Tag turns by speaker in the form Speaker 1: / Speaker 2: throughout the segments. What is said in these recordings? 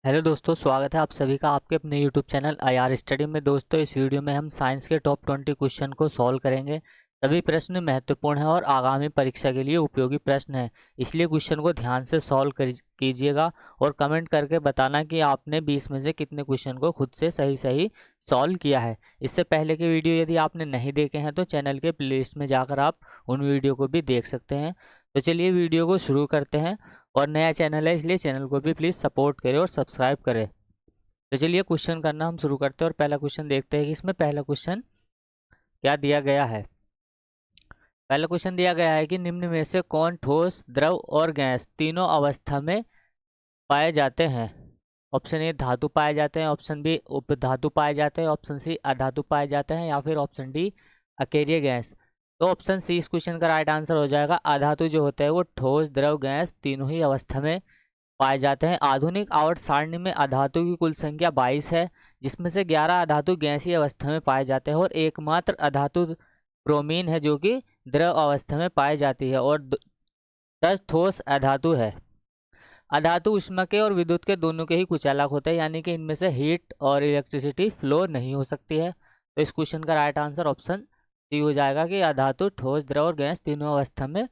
Speaker 1: Hello दोस्तों, स्वागत है आप सभी का आपके अपने यूट्यूब चैनल आईआर स्टडी में। दोस्तों, इस वीडियो में हम साइंस के टॉप 20 क्वेश्चन को सॉल्व करेंगे। सभी प्रश्न महत्वपूर्ण हैं और आगामी परीक्षा के लिए उपयोगी प्रश्न हैं, इसलिए क्वेश्चन को ध्यान से सॉल्व कीजिएगा और कमेंट करके बताना कि आपने 20 में से कितने क्वेश्चन को खुद से सही सही सॉल्व किया है। इससे पहले के वीडियो यदि आपने नहीं देखे हैं तो चैनल के प्लेलिस्ट में जाकर आप उन वीडियो को भी देख सकते हैं। तो चलिए वीडियो को शुरू करते हैं। और नया चैनल है इसलिए चैनल को भी प्लीज़ सपोर्ट करें और सब्सक्राइब करें। तो चलिए क्वेश्चन करना हम शुरू करते हैं और पहला क्वेश्चन देखते हैं कि इसमें पहला क्वेश्चन क्या दिया गया है। पहला क्वेश्चन दिया गया है कि निम्न में से कौन ठोस, द्रव और गैस तीनों अवस्था में पाए जाते हैं। ऑप्शन ए धातु पाए जाते हैं, ऑप्शन बी उपधातु पाए जाते हैं, ऑप्शन सी अधातु पाए जाते हैं या फिर ऑप्शन डी अकेरिय गैस। तो ऑप्शन सी इस क्वेश्चन का राइट आंसर हो जाएगा। अधातु जो होते हैं वो ठोस, द्रव, गैस तीनों ही अवस्था में पाए जाते हैं। आधुनिक आवर्त सारणी में अधातु की कुल संख्या 22 है, जिसमें से 11 अधातु गैसीय अवस्था में पाए जाते हैं और एकमात्र अधातु ब्रोमीन है जो कि द्रव अवस्था में पाई जाती है और 10 ठोस अधातु है। अधातु ऊष्मा के और विद्युत के दोनों के ही कुचालक होते हैं, यानी कि इनमें से हीट और इलेक्ट्रिसिटी फ्लो नहीं हो सकती है। तो इस क्वेश्चन का राइट आंसर ऑप्शन सी हो जाएगा कि अधातु ठोस, द्रव और गैस तीनों अवस्था में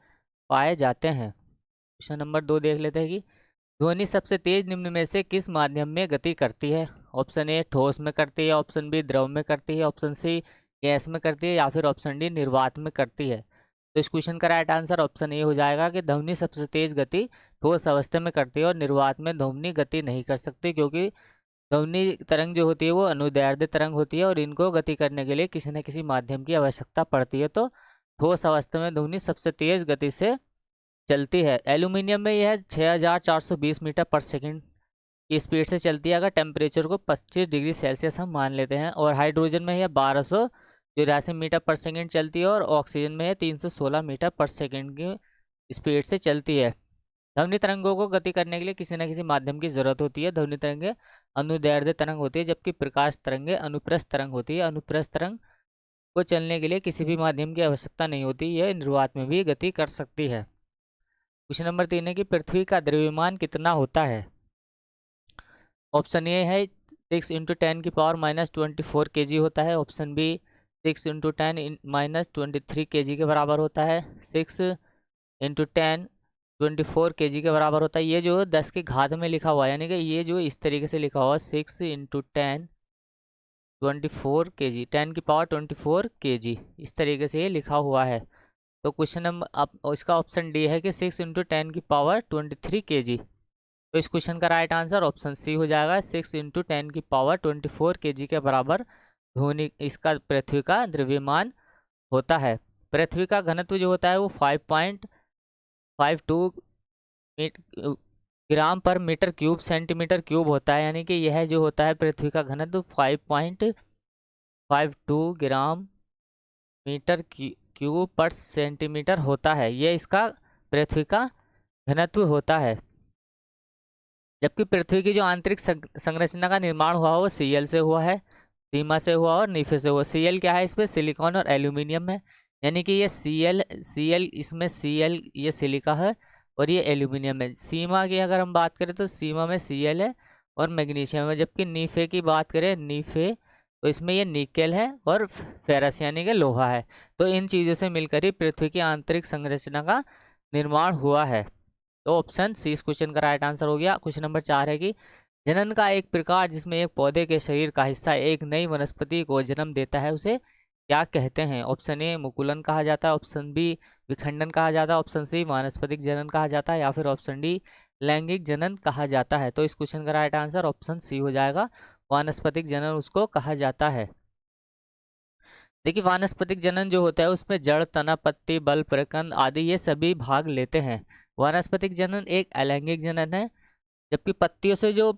Speaker 1: पाए जाते हैं। क्वेश्चन नंबर 2 देख लेते हैं कि ध्वनि सबसे तेज निम्न में से किस माध्यम में गति करती है। ऑप्शन ए ठोस में करती है, ऑप्शन बी द्रव में करती है, ऑप्शन सी गैस में करती है या फिर ऑप्शन डी निर्वात में करती है। तो इस क्वेश्चन का राइट आंसर ऑप्शन ए हो जाएगा कि ध्वनि सबसे तेज गति ठोस अवस्था में करती है और निर्वात में ध्वनि गति नहीं कर सकती, क्योंकि ध्वनि तरंग जो होती है वो अनुदैर्ध्य तरंग होती है और इनको गति करने के लिए किसी न किसी माध्यम की आवश्यकता पड़ती है। तो ठोस अवस्था में ध्वनि सबसे तेज गति से चलती है। एल्यूमिनियम में यह 6420 मीटर पर सेकंड की स्पीड से चलती है अगर टेम्परेचर को 25 डिग्री सेल्सियस हम मान लेते हैं। और हाइड्रोजन में यह 1284 मीटर पर सेकंड चलती है और ऑक्सीजन में यह 316 मीटर पर सेकंड की स्पीड से चलती है। ध्वनि तरंगों को गति करने के लिए किसी न किसी माध्यम की जरूरत होती है। ध्वनि तरंगे अनुदैर्ध्य तरंग होती है, जबकि प्रकाश तरंगे अनुप्रस्थ तरंग होती है। अनुप्रस्थ तरंग को चलने के लिए किसी भी माध्यम की आवश्यकता नहीं होती, यह निर्वात में भी गति कर सकती है। क्वेश्चन नंबर 3 है कि पृथ्वी का द्रव्यमान कितना होता है। ऑप्शन ए है 6 × 10⁻⁻24 kg होता है, ऑप्शन बी 6 × 10⁻³ kg के बराबर होता है, 6 × 10⁻24 kg के बराबर होता है। ये जो 10 की घात में लिखा हुआ है, यानी कि ये जो इस तरीके से लिखा हुआ है 6 × 10⁻24 kg, 10⁻24 kg, इस तरीके से ये लिखा हुआ है। तो क्वेश्चन नंबर अब इसका ऑप्शन डी है कि 6 × 10⁻23 kg। तो इस क्वेश्चन का राइट आंसर ऑप्शन सी हो जाएगा। 6 × 10⁻24 kg के बराबर ध्वनि इसका पृथ्वी का द्रव्यमान होता है। पृथ्वी का घनत्व जो होता है वो 5.52 ग्राम पर मीटर क्यूब सेंटीमीटर क्यूब होता है, यानी कि यह जो होता है पृथ्वी का घनत्व 5.52 ग्राम मीटर क्यूब पर सेंटीमीटर होता है। यह इसका पृथ्वी का घनत्व होता है। जबकि पृथ्वी की जो आंतरिक संरचना का निर्माण हुआ वो सीएल से हुआ है, सीमा से हुआ और नीफे से हुआ। सीएल क्या है, इस पे सिलिकॉन और एल्यूमिनियम है, यानी कि ये सीएल सीएल इसमें सीएल ये सिलिका है और ये एल्यूमिनियम है। सीमा की अगर हम बात करें तो सीमा में सीएल है और मैग्नीशियम है। जबकि नीफे की बात करें, नीफे तो इसमें ये निकेल है और फेरस यानी कि लोहा है। तो इन चीज़ों से मिलकर ही पृथ्वी की आंतरिक संरचना का निर्माण हुआ है। तो ऑप्शन सी इस क्वेश्चन का राइट आंसर हो गया। क्वेश्चन नंबर 4 है कि जनन का एक प्रकार जिसमें एक पौधे के शरीर का हिस्सा एक नई वनस्पति को जन्म देता है उसे क्या कहते हैं। ऑप्शन ए मुकुलन कहा जाता है, ऑप्शन बी विखंडन कहा जाता है, ऑप्शन सी वानस्पतिक जनन कहा जाता है या फिर ऑप्शन डी लैंगिक जनन कहा जाता है। तो इस क्वेश्चन का राइट आंसर ऑप्शन सी हो जाएगा। वानस्पतिक जनन उसको कहा जाता है। देखिए, वानस्पतिक जनन जो होता है उसमें जड़, तना, पत्ती, बल, प्रकंद आदि ये सभी भाग लेते हैं। वानस्पतिक जनन एक अलैंगिक जनन है, जबकि पत्तियों से जो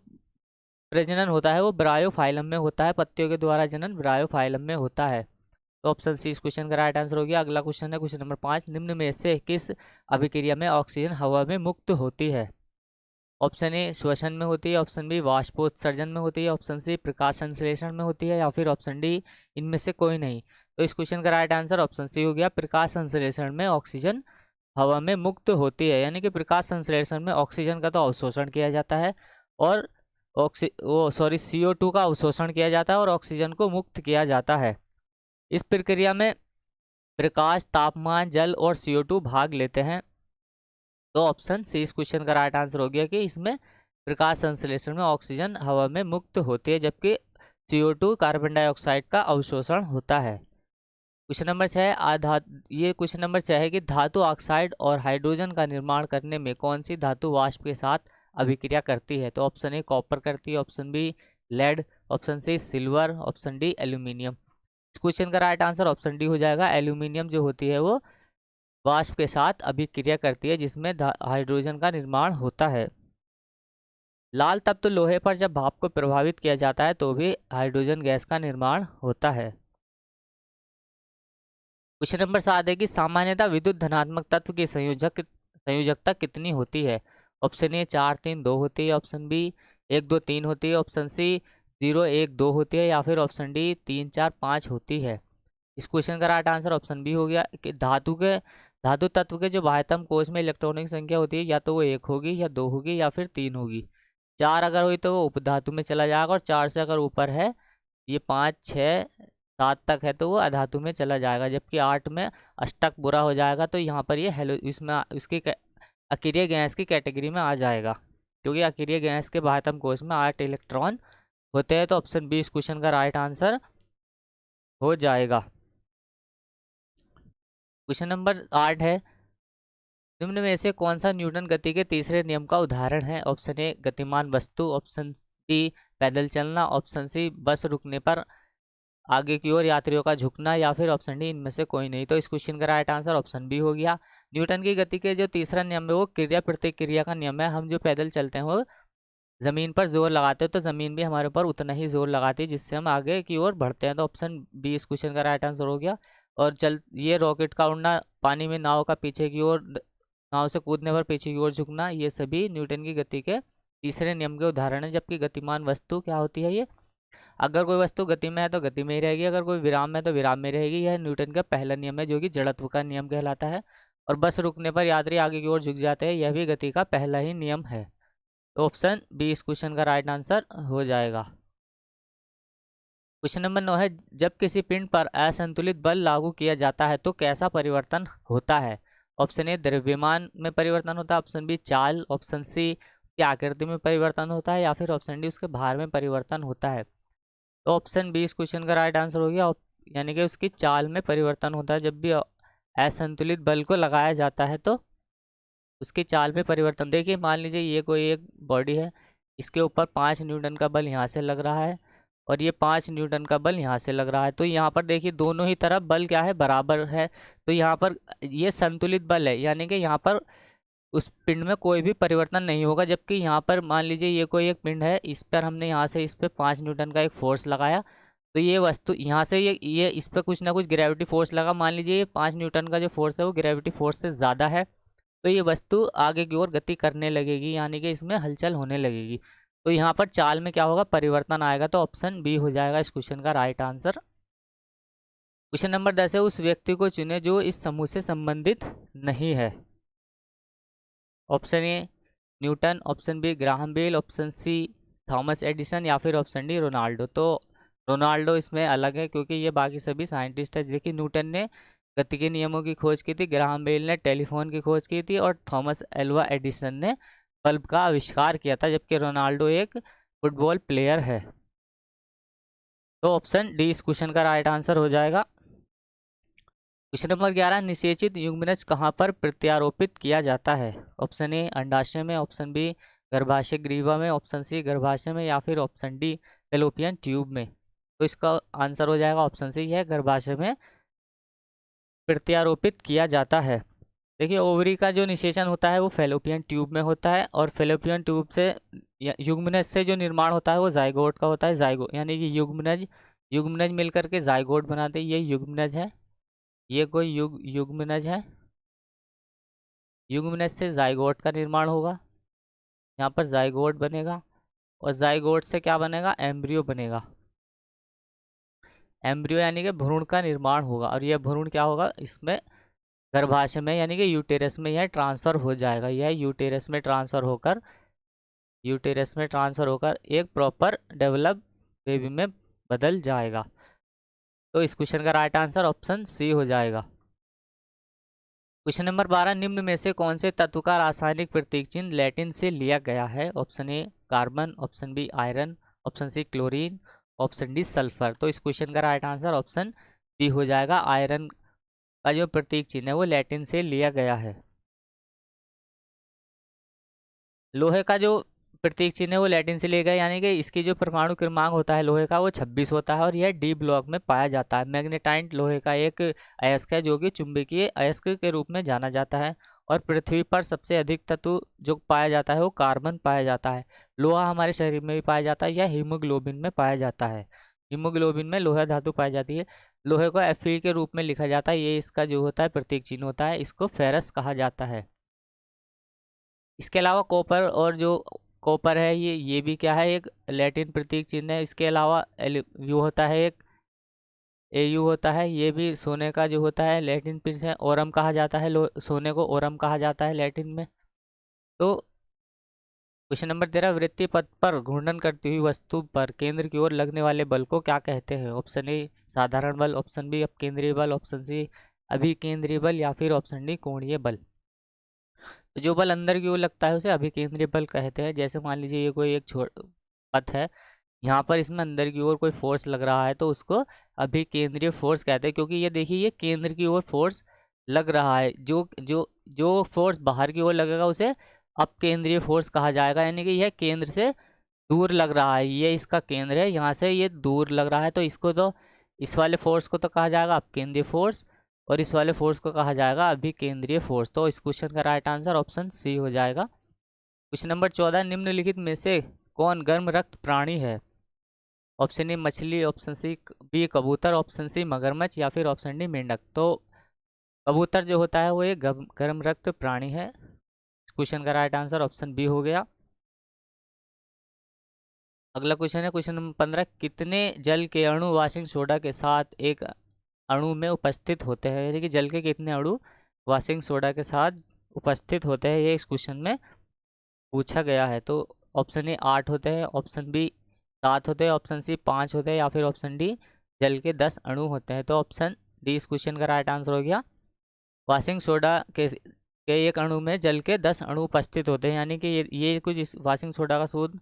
Speaker 1: प्रजनन होता है वो ब्रायोफाइलम में होता है। पत्तियों के द्वारा जनन ब्रायोफाइलम में होता है। तो ऑप्शन सी इस क्वेश्चन का राइट आंसर हो गया। अगला क्वेश्चन है क्वेश्चन नंबर 5, निम्न में से किस अभिक्रिया में ऑक्सीजन हवा में मुक्त होती है। ऑप्शन ए श्वसन में होती है, ऑप्शन बी वाष्पोत्सर्जन में होती है, ऑप्शन सी प्रकाश संश्लेषण में होती है या फिर ऑप्शन डी इनमें से कोई नहीं। तो इस क्वेश्चन का राइट आंसर ऑप्शन सी हो गया। प्रकाश संश्लेषण में ऑक्सीजन हवा में मुक्त होती है, यानी कि प्रकाश संश्लेषण में ऑक्सीजन का तो अवशोषण किया जाता है और CO2 का अवशोषण किया जाता है और ऑक्सीजन को मुक्त किया जाता है। इस प्रक्रिया में प्रकाश, तापमान, जल और CO2 भाग लेते हैं। तो ऑप्शन सी इस क्वेश्चन का राइट आंसर हो गया कि इसमें प्रकाश संश्लेषण में ऑक्सीजन हवा में मुक्त होती है, जबकि CO2 कार्बन डाइऑक्साइड का अवशोषण होता है। क्वेश्चन नंबर 6 ये क्वेश्चन नंबर 6 है कि धातु ऑक्साइड और हाइड्रोजन का निर्माण करने में कौन सी धातु वाष्प के साथ अभिक्रिया करती है। तो ऑप्शन ए कॉपर करती है, option B lead, option C silver, option D aluminium. इस क्वेश्चन का राइट आंसर ऑप्शन डी हो जाएगा। एल्यूमिनियम जो होती है वो वाष्प के साथ अभिक्रिया करती है, जिसमें हाइड्रोजन का निर्माण होता है। लाल तत्व लोहे पर जब भाप को प्रभावित किया जाता है तो भी हाइड्रोजन गैस का निर्माण होता है। क्वेश्चन नंबर 7 है कि सामान्यतः विद्युत धनात्मक तत्व की संयोजकता कितनी होती है। ऑप्शन ए 4 3 2 होती है, ऑप्शन बी 1 2 3 होती है, ऑप्शन सी 0 1 2 होती है, या फिर ऑप्शन डी 3 4 5 होती है। इस क्वेश्चन का राइट आंसर ऑप्शन बी हो गया कि धातु तत्व के जो बाह्यतम कोश में इलेक्ट्रॉनों की संख्या होती है या तो वो 1 होगी या 2 होगी या फिर 3 होगी। 4 अगर हुई तो वो उपधातु में चला जाएगा, और 4 से अगर ऊपर है, ये 5 6 7 तक है तो वो अधातु में चला जाएगा, जबकि 8 में अष्टक बुरा हो जाएगा। तो यहाँ पर ये इसमें उसकी अक्रिय गैस की कैटेगरी में आ जाएगा, क्योंकि अक्रिय गैस के बाह्यतम कोश में 8 इलेक्ट्रॉन होते हैं। तो ऑप्शन बी इस क्वेश्चन का राइट आंसर हो जाएगा। क्वेश्चन नंबर 8 है, निम्न में से कौन सा न्यूटन गति के तीसरे नियम का उदाहरण है। ऑप्शन ए गतिमान वस्तु, ऑप्शन डी पैदल चलना, ऑप्शन सी बस रुकने पर आगे की ओर यात्रियों का झुकना, या फिर ऑप्शन डी इनमें से कोई नहीं। तो इस क्वेश्चन का राइट आंसर ऑप्शन बी हो गया। न्यूटन की गति के जो तीसरा नियम है वो क्रिया प्रतिक्रिया का नियम है। हम जो पैदल चलते हैं वो ज़मीन पर जोर लगाते हैं, तो ज़मीन भी हमारे ऊपर उतना ही जोर लगाती है, जिससे हम आगे की ओर बढ़ते हैं। तो ऑप्शन बी इस क्वेश्चन का राइट आंसर हो गया। और ये रॉकेट का उड़ना, पानी में नाव का पीछे की ओर, नाव से कूदने पर पीछे की ओर झुकना, ये सभी न्यूटन की गति के तीसरे नियम के उदाहरण है। जबकि गतिमान वस्तु क्या होती है, ये अगर कोई वस्तु गति में है तो गति में ही रहेगी, अगर कोई विराम में तो विराम में रहेगी। यह न्यूटन का पहला नियम है, जो कि जड़त्व का नियम कहलाता है। और बस रुकने पर यात्री आगे की ओर झुक जाते हैं, यह भी गति का पहला ही नियम है। तो ऑप्शन बी इस क्वेश्चन का राइट आंसर हो जाएगा। क्वेश्चन नंबर 9 है, जब किसी पिंड पर असंतुलित बल लागू किया जाता है तो कैसा परिवर्तन होता है। ऑप्शन ए द्रव्यमान में परिवर्तन होता है, ऑप्शन बी चाल, ऑप्शन सी उसकी आकृति में परिवर्तन होता है, या फिर ऑप्शन डी उसके भार में परिवर्तन होता है। तो ऑप्शन बी इस क्वेश्चन का राइट आंसर हो गया, यानी कि उसकी चाल में परिवर्तन होता है। जब भी असंतुलित बल को लगाया जाता है तो उसकी चाल में परिवर्तन। देखिए मान लीजिए ये कोई एक बॉडी है, इसके ऊपर 5 न्यूटन का बल यहाँ से लग रहा है और ये 5 न्यूटन का बल यहाँ से लग रहा है। तो यहाँ पर देखिए दोनों ही तरफ बल क्या है, बराबर है। तो यहाँ पर ये संतुलित बल है, यानी कि यहाँ पर उस पिंड में कोई भी परिवर्तन नहीं होगा। जबकि यहाँ पर मान लीजिए ये कोई एक पिंड है, इस पर हमने यहाँ से इस पर 5 न्यूटन का एक फोर्स लगाया, तो ये वस्तु यहाँ से ये इस पर कुछ ना कुछ ग्रेविटी फोर्स लगा। मान लीजिए ये 5 न्यूटन का जो फोर्स है वो ग्रेविटी फोर्स से ज़्यादा है, तो ये वस्तु आगे की ओर गति करने लगेगी, यानी कि इसमें हलचल होने लगेगी। तो यहाँ पर चाल में क्या होगा, परिवर्तन आएगा। तो ऑप्शन बी हो जाएगा इस क्वेश्चन का राइट आंसर। क्वेश्चन नंबर 10 है, उस व्यक्ति को चुने जो इस समूह से संबंधित नहीं है। Option A Newton, option B Graham Bell, option C Thomas Edison, या फिर ऑप्शन डी रोनाल्डो। तो रोनाल्डो इसमें अलग है, क्योंकि ये बाकी सभी साइंटिस्ट है। देखिए न्यूटन ने गति के नियमों की खोज की थी, ग्राहम बेल ने टेलीफोन की खोज की थी, और थॉमस एल्वा एडिसन ने बल्ब का आविष्कार किया था। जबकि रोनाल्डो एक फुटबॉल प्लेयर है। तो ऑप्शन डी इस क्वेश्चन का राइट आंसर हो जाएगा। क्वेश्चन नंबर 11, निषेचित युग्मनज कहाँ पर प्रत्यारोपित किया जाता है। ऑप्शन ए अंडाशय में, ऑप्शन बी गर्भाशय ग्रीवा में, ऑप्शन सी गर्भाशय में, या फिर ऑप्शन डी फैलोपियन ट्यूब में। तो इसका आंसर हो जाएगा ऑप्शन सी है, गर्भाशय में प्रत्यारोपित किया जाता है। देखिए ओवरी का जो निषेचन होता है वो फैलोपियन ट्यूब में होता है, और फैलोपियन ट्यूब से युग्मनज से जो निर्माण होता है वो जाइगोट का होता है। यानी कि युग्मनज मिलकर के जाइगोट बनाते हैं। ये युग्मनज है, ये कोई युग्मनज है, युग्मनज से जाइगोट का निर्माण होगा। यहाँ पर जाइगोट बनेगा, और जाइगोट से क्या बनेगा, एम्ब्रियो बनेगा। एम्ब्रियो यानी कि भ्रूण का निर्माण होगा, और यह भ्रूण क्या होगा, इसमें गर्भाशय में यानी कि यूटेरस में यह ट्रांसफ़र हो जाएगा। यह यूटेरस में ट्रांसफ़र होकर यूटेरस में ट्रांसफ़र होकर एक प्रॉपर डेवलप बेबी में बदल जाएगा। तो इस क्वेश्चन का राइट आंसर ऑप्शन सी हो जाएगा। क्वेश्चन नंबर 12, निम्न में से कौन से तत्व का रासायनिक प्रतीक चिन्ह लैटिन से लिया गया है? Option A carbon, option B iron, option C chlorine, option D sulphur. तो इस क्वेश्चन का राइट आंसर ऑप्शन बी हो जाएगा। आयरन का जो प्रतीक चिन्ह है वो लैटिन से लिया गया है। लोहे का जो प्रतीक चिन्ह है वो लैटिन से लिया गया, यानी कि इसकी जो परमाणु क्रमांक होता है लोहे का वो 26 होता है और यह डी ब्लॉक में पाया जाता है। मैग्नेटाइट लोहे का एक अयस्क है जो कि चुंबकीय अयस्क के रूप में जाना जाता है। और पृथ्वी पर सबसे अधिक तत्व जो पाया जाता है वो कार्बन पाया जाता है। लोहा हमारे शरीर में भी पाया जाता है, यह हीमोग्लोबिन में पाया जाता है। हीमोग्लोबिन में लोहा धातु पाई जाती है। लोहे को Fe के रूप में लिखा जाता है, ये इसका जो होता है प्रतीक चिन्ह होता है, इसको फेरस कहा जाता है। इसके अलावा कॉपर, और जो कॉपर है ये भी क्या है, एक लैटिन प्रतीक चिन्ह है। इसके अलावा यू होता है एक AU होता है, ये भी सोने का जो होता है लैटिन प्रतीक है। ओरम कहा जाता है, सोने को ओरम कहा जाता है लैटिन में। तो क्वेश्चन नंबर 13, वृत्तीय पथ पर घूर्णन करती हुई वस्तु पर केंद्र की ओर लगने वाले बल को क्या कहते हैं? ऑप्शन ए साधारण बल, ऑप्शन बी अपकेंद्रीय बल, ऑप्शन सी अभिकेंद्रीय बल, या फिर ऑप्शन डी कोणीय बल। तो जो बल अंदर की ओर लगता है उसे अभिकेंद्रीय बल कहते हैं। जैसे मान लीजिए ये कोई एक पथ है, यहाँ पर इसमें अंदर की ओर कोई फोर्स लग रहा है तो उसको अभिकेंद्रीय फोर्स कहते हैं, क्योंकि ये देखिए ये केंद्र की ओर फोर्स लग रहा है। जो जो जो फोर्स बाहर की ओर लगेगा उसे अपकेंद्रीय फोर्स कहा जाएगा, यानी कि यह केंद्र से दूर लग रहा है। ये इसका केंद्र है, यहाँ से ये दूर लग रहा है, तो इसको तो इस वाले फोर्स को तो कहा जाएगा अपकेंद्रीय फोर्स, और इस वाले फोर्स को कहा जाएगा अभिकेंद्रीय फोर्स। तो इस क्वेश्चन का राइट आंसर ऑप्शन सी हो जाएगा। क्वेश्चन नंबर 14, निम्नलिखित में से कौन गर्म रक्त प्राणी है? ऑप्शन ए मछली, ऑप्शन सी बी कबूतर, ऑप्शन सी मगरमच्छ, या फिर ऑप्शन डी मेंढक। तो कबूतर जो होता है वो एक गर्म रक्त प्राणी है। क्वेश्चन का राइट आंसर ऑप्शन बी हो गया। अगला क्वेश्चन है क्वेश्चन नंबर 15, कितने जल के अणु वाशिंग सोडा के साथ एक अणु में उपस्थित होते हैं? यानी कि जल के कितने अणु वाशिंग सोडा के साथ उपस्थित होते हैं, ये इस क्वेश्चन में पूछा गया है। तो ऑप्शन ए 8 होते हैं, ऑप्शन बी 7 होते हैं, ऑप्शन सी 5 होते हैं, या फिर ऑप्शन डी जल के 10 अणु होते हैं। तो ऑप्शन डी इस क्वेश्चन का राइट आंसर हो गया। वाशिंग सोडा के एक अणु में जल के 10 अणु उपस्थित होते हैं, यानी कि ये कुछ इस वाशिंग सोडा का सूद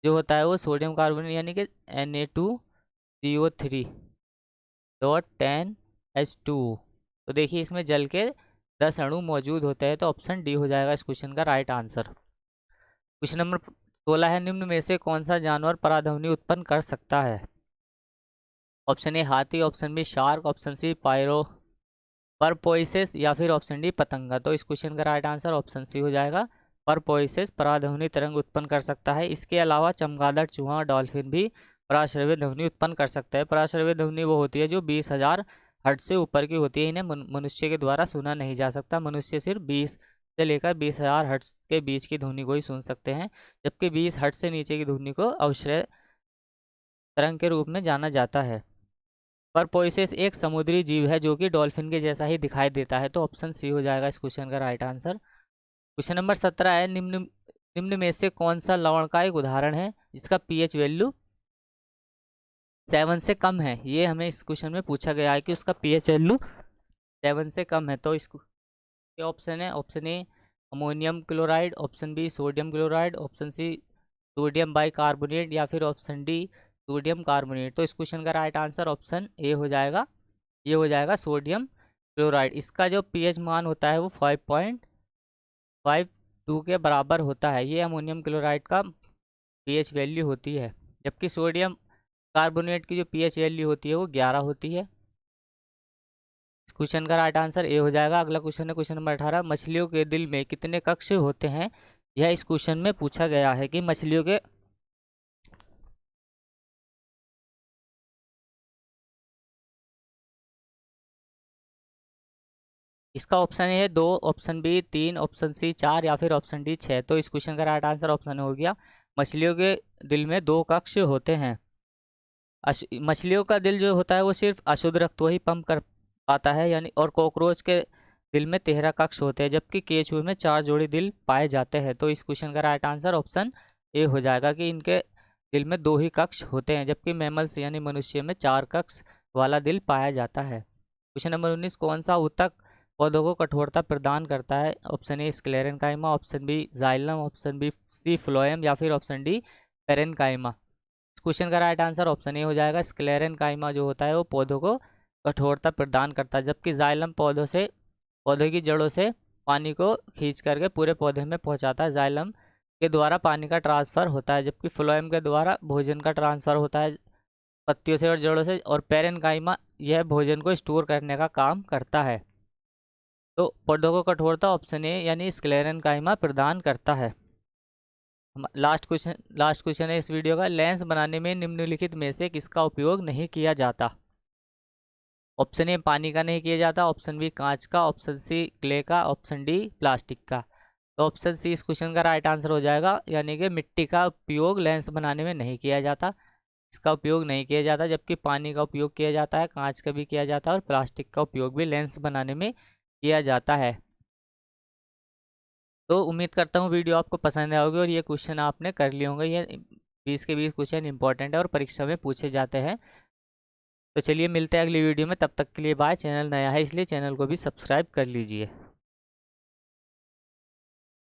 Speaker 1: जो होता है वो सोडियम कार्बोनेट यानी कि Na2CO3.10H2। तो देखिए इसमें जल के 10 अणु मौजूद होते हैं, तो ऑप्शन डी हो जाएगा इस क्वेश्चन का राइट आंसर। क्वेश्चन नंबर 16 है, निम्न में से कौन सा जानवर पराध्वनि उत्पन्न कर सकता है? ऑप्शन ए हाथी, option B shark, option C porpoises, या फिर ऑप्शन डी पतंगा। तो इस क्वेश्चन का राइट आंसर ऑप्शन सी हो जाएगा। परपोइसेस पराध्वनि तरंग उत्पन्न कर सकता है। इसके अलावा चमगादड़, चूहा और डॉल्फिन भी पराश्रव्य ध्वनि उत्पन्न कर सकता है। पराश्रव्य ध्वनि वो होती है जो 20,000 हर्ट्ज से ऊपर की होती है। इन्हें मनुष्य के द्वारा सुना नहीं जा सकता। मनुष्य सिर्फ 20 से लेकर 20,000 हर्ट्ज के बीच की ध्वनि को ही सुन सकते हैं, जबकि 20 हर्ट्ज से नीचे की ध्वनि को अवश्रय तरंग के रूप में जाना जाता है। परपोइसेस एक समुद्री जीव है जो कि डॉल्फिन के जैसा ही दिखाई देता है। तो ऑप्शन सी हो जाएगा इस क्वेश्चन का राइट आंसर। क्वेश्चन नंबर 17 है, निम्न निम्न में से कौन सा लवण का एक उदाहरण है जिसका पीएच वैल्यू 7 से कम है? ये हमें इस क्वेश्चन में पूछा गया है कि उसका पीएच वैल्यू 7 से कम है। तो इसके ऑप्शन है, option A ammonium chloride, option B sodium chloride, option C sodium bicarbonate, या फिर ऑप्शन डी सोडियम कार्बोनेट। तो इस क्वेश्चन का राइट आंसर ऑप्शन ए हो जाएगा, ये हो जाएगा सोडियम क्लोराइड। इसका जो पीएच मान होता है वो 5.52 के बराबर होता है। ये अमोनियम क्लोराइड का पीएच वैल्यू होती है, जबकि सोडियम कार्बोनेट की जो पीएच वैल्यू होती है वो 11 होती है। इस क्वेश्चन का राइट आंसर ए हो जाएगा। अगला क्वेश्चन है क्वेश्चन नंबर 18, मछलियों के दिल में कितने कक्ष होते हैं? यह इस क्वेश्चन में पूछा गया है कि मछलियों के इसका ऑप्शन ए है 2, ऑप्शन बी 3, ऑप्शन सी 4, या फिर ऑप्शन डी 6। तो इस क्वेश्चन का राइट आंसर ऑप्शन हो गया, मछलियों के दिल में 2 कक्ष होते हैं। मछलियों का दिल जो होता है वो सिर्फ अशुद्ध रक्त ही पंप कर पाता है, यानी और कॉकरोच के दिल में 13 कक्ष होते हैं, जबकि केचुए में 4 जोड़ी दिल पाए जाते हैं। तो इस क्वेश्चन का राइट आंसर ऑप्शन ए हो जाएगा कि इनके दिल में 2 ही कक्ष होते हैं, जबकि मैमल्स यानी मनुष्य में 4 कक्ष वाला दिल पाया जाता है। क्वेश्चन नंबर 19, कौन सा ऊतक पौधों को कठोरता प्रदान करता है? Option A sclerenchyma, option B xylem, option B C phloem या फिर ऑप्शन डी पेरेनकाइमा। इस क्वेश्चन का राइट आंसर ऑप्शन ए हो जाएगा। स्क्लेरेनकाइमा जो होता है वो पौधों को कठोरता प्रदान करता है, जबकि जाइलम पौधे की जड़ों से पानी को खींच करके पूरे पौधे में पहुंचाता है। जाइलम के द्वारा पानी का ट्रांसफ़र होता है, जबकि फ्लोएम के द्वारा भोजन का ट्रांसफ़र होता है पत्तियों से और जड़ों से। और पेरेनकाइमा यह भोजन को स्टोर करने का काम करता है। तो पौधों को कठोरता ऑप्शन ए यानी स्क्लेरेनकाइमा प्रदान करता है। लास्ट क्वेश्चन है इस वीडियो का। लेंस बनाने में निम्नलिखित में से किसका उपयोग नहीं किया जाता? ऑप्शन ए पानी का नहीं किया जाता, ऑप्शन बी कांच का, ऑप्शन सी क्ले का, ऑप्शन डी प्लास्टिक का। तो ऑप्शन सी इस क्वेश्चन का राइट आंसर हो जाएगा, यानी कि मिट्टी का उपयोग लेंस बनाने में नहीं किया जाता, इसका उपयोग नहीं किया जाता, जबकि पानी का उपयोग किया जाता है, कांच का भी किया जाता है और प्लास्टिक का उपयोग भी लेंस बनाने में किया जाता है। तो उम्मीद करता हूँ वीडियो आपको पसंद आएगी और ये क्वेश्चन आपने कर लिए होंगे। ये 20 के 20 क्वेश्चन इंपॉर्टेंट है और परीक्षा में पूछे जाते हैं। तो चलिए मिलते हैं अगली वीडियो में, तब तक के लिए बाय। चैनल नया है इसलिए चैनल को भी सब्सक्राइब कर लीजिए।